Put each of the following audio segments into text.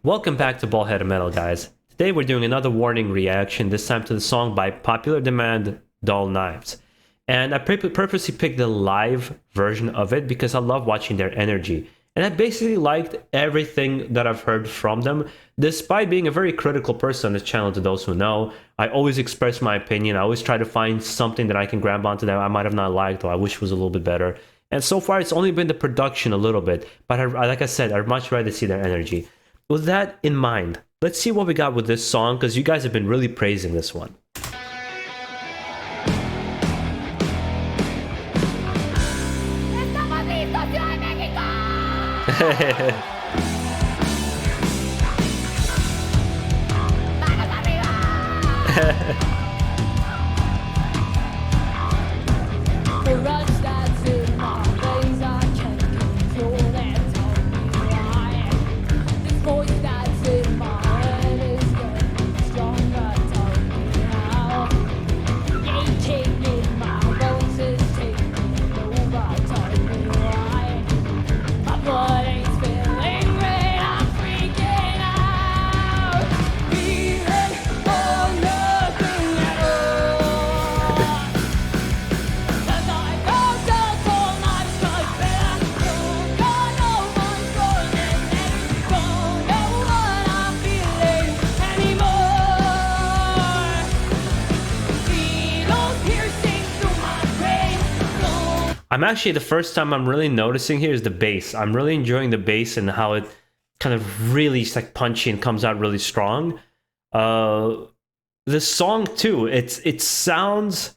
Welcome back to BaldHeaded Metal, guys. Today we're doing another warning reaction, this time to the song by popular demand, Dull Knives. And I purposely picked the live version of it because I love watching their energy. And I basically liked everything that I've heard from them, despite being a very critical person on this channel. To those who know, I always express my opinion. I always try to find something that I can grab onto that I might have not liked or I wish was a little bit better. And so far it's only been the production a little bit, but like I said, I'd much rather see their energy. With that in mind, let's see what we got with this song, because you guys have been really praising this one. I'm actually, the first time I'm really noticing here is the bass. I'm really enjoying the bass and how it kind of really is like punchy and comes out really strong. The song too, it sounds,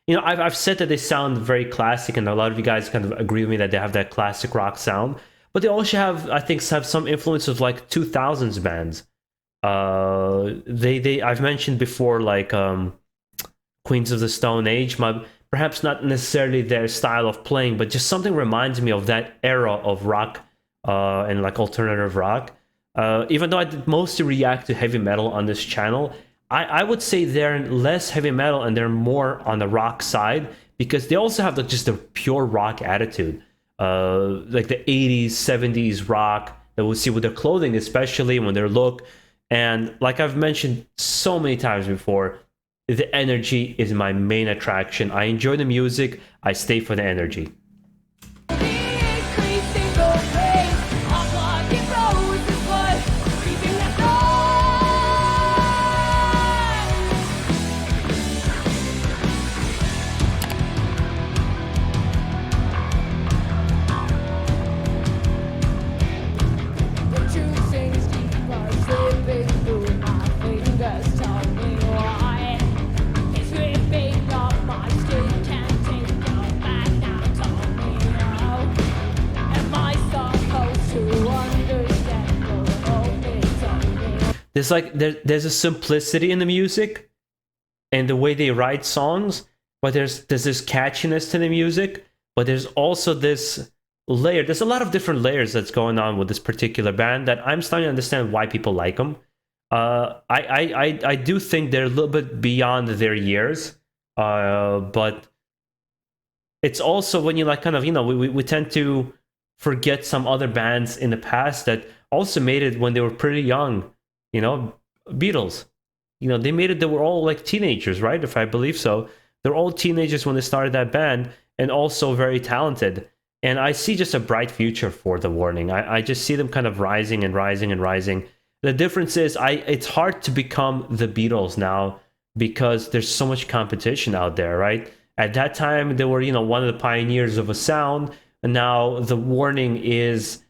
you know, I've said that they sound very classic, and a lot of you guys kind of agree with me that they have that classic rock sound, but they also have, I think, have some influence of like 2000s bands. I've mentioned before, like Queens of the Stone Age, perhaps not necessarily their style of playing, but just something reminds me of that era of rock and like alternative rock. Even though I did mostly react to heavy metal on this channel, I would say they're less heavy metal and they're more on the rock side, because they also have just a pure rock attitude. Like the 80s, 70s rock that we'll see with their clothing, especially when their look. And like I've mentioned so many times before, the energy is my main attraction. I enjoy the music, I stay for the energy. There's like there's a simplicity in the music and the way they write songs, but there's this catchiness to the music, but there's also this layer. There's a lot of different layers that's going on with this particular band that I'm starting to understand why people like them. I do think they're a little bit beyond their years, but it's also when you like kind of, you know, we tend to forget some other bands in the past that also made it when they were pretty young. You know, Beatles, you know, they made it, they were all like teenagers, right? If I believe so. They're all teenagers when they started that band, and also very talented. And I see just a bright future for The Warning. I just see them kind of rising and rising and rising. The difference is it's hard to become the Beatles now because there's so much competition out there, right? At that time, they were, you know, one of the pioneers of a sound, and now The Warning is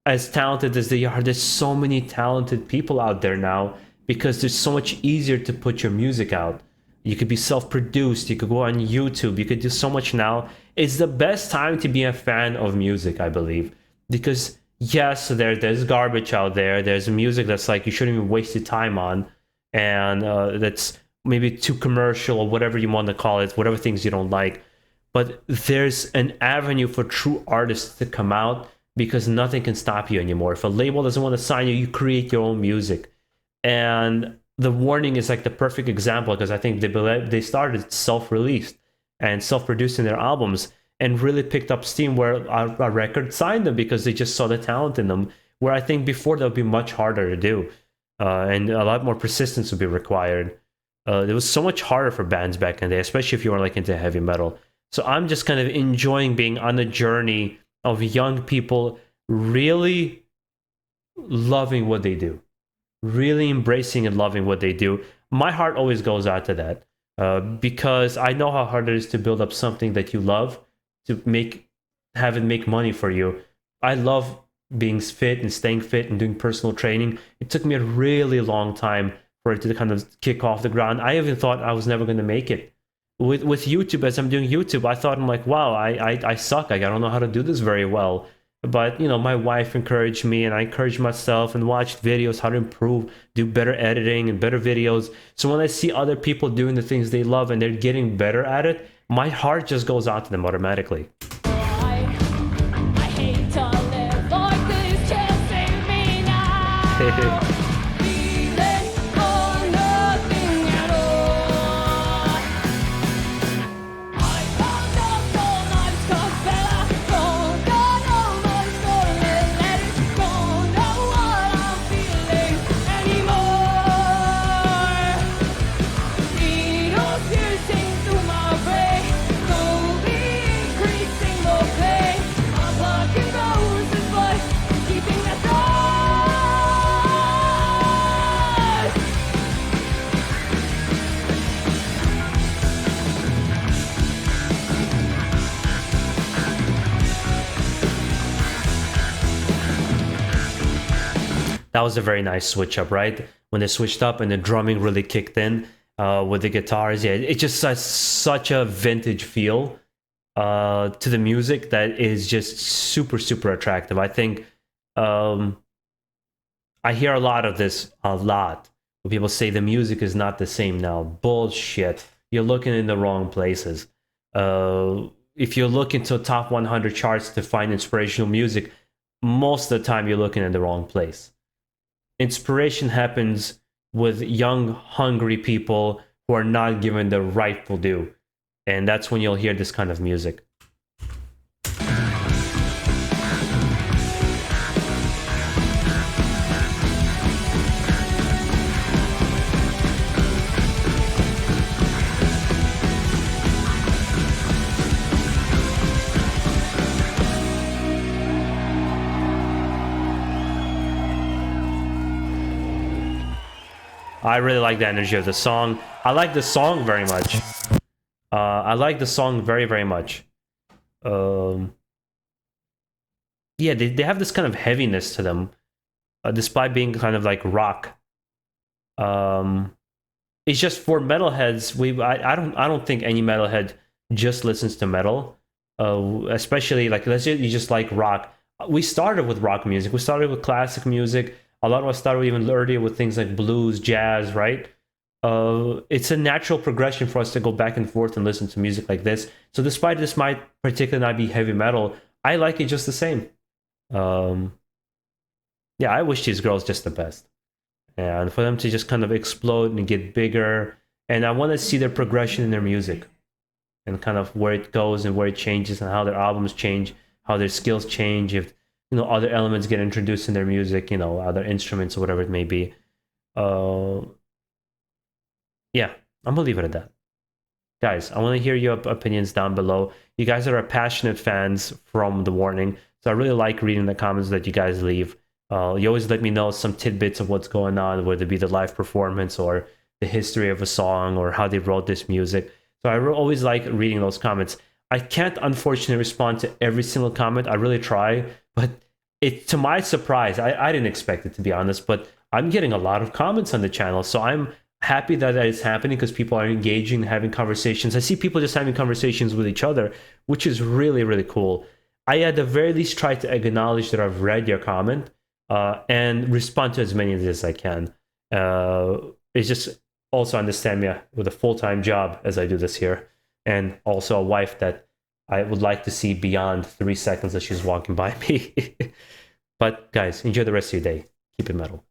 as talented as they are. There's so many talented people out there now because there's so much easier to put your music out. You could be self-produced, you could go on YouTube, you could do so much now. It's the best time to be a fan of music, I believe, because yes, there's garbage out there. There's music that's like you shouldn't even waste your time on, and that's maybe too commercial or whatever you want to call it, whatever things you don't like. But there's an avenue for true artists to come out, because nothing can stop you anymore. If a label doesn't want to sign you, you create your own music. And The Warning is like the perfect example, because I think they started self-released and self-producing their albums and really picked up steam, where a record signed them because they just saw the talent in them, where I think before that would be much harder to do, and a lot more persistence would be required. It was so much harder for bands back in the day, especially if you were like into heavy metal. So I'm just kind of enjoying being on the journey of young people really loving what they do, really embracing and loving what they do. My heart always goes out to that, because I know how hard it is to build up something that you love, to have it make money for you. I love being fit and staying fit and doing personal training. It took me a really long time for it to kind of kick off the ground. I even thought I was never going to make it. With YouTube, as I'm doing YouTube, I thought, I'm like, wow, I suck. I don't know how to do this very well. But, you know, my wife encouraged me, and I encouraged myself, and watched videos how to improve, do better editing and better videos. So when I see other people doing the things they love and they're getting better at it, my heart just goes out to them automatically. I hate to live like this, just save me now. Feeling for nothing at all. I found out all night, Capella. Don't know much for it, let it go. Know what I'm feeling anymore. Needles piercing through my brain, slowly increasing the pain. I'm blocking roses, but keeping that thought. That was a very nice switch up, right? When they switched up and the drumming really kicked in with the guitars. Yeah, it just has such a vintage feel to the music that is just super, super attractive. I think I hear a lot of this, a lot. When people say the music is not the same now. Bullshit. You're looking in the wrong places. If you look into top 100 charts to find inspirational music, most of the time you're looking in the wrong place. Inspiration happens with young, hungry people who are not given the rightful due. And that's when you'll hear this kind of music. I really like the energy of the song. I like the song very much. I like the song very, very much. Yeah, they have this kind of heaviness to them, despite being kind of like rock. It's just for metalheads. I don't think any metalhead just listens to metal, especially like let's say you just like rock. We started with rock music. We started with classic music. A lot of us started even earlier with things like blues, jazz, right? It's a natural progression for us to go back and forth and listen to music like this. So despite this might particularly not be heavy metal, I like it just the same. Yeah, I wish these girls just the best. And for them to just kind of explode and get bigger. And I want to see their progression in their music. And kind of where it goes and where it changes and how their albums change, how their skills change, if other elements get introduced in their music, other instruments or whatever it may be. Yeah, I'm gonna leave it at that. Guys, I want to hear your opinions down below. You guys are passionate fans from The Warning, so I really like reading the comments that you guys leave. You always let me know some tidbits of what's going on, whether it be the live performance or the history of a song or how they wrote this music. So I always like reading those comments. I can't unfortunately respond to every single comment. I really try, but to my surprise, I didn't expect it, to be honest, but I'm getting a lot of comments on the channel. So I'm happy that it's happening because people are engaging, having conversations. I see people just having conversations with each other, which is really, really cool. I at the very least try to acknowledge that I've read your comment and respond to as many as I can. It's just also understand me with a full-time job as I do this here, and also a wife that I would like to see beyond 3 seconds that she's walking by me. But guys, enjoy the rest of your day. Keep it metal.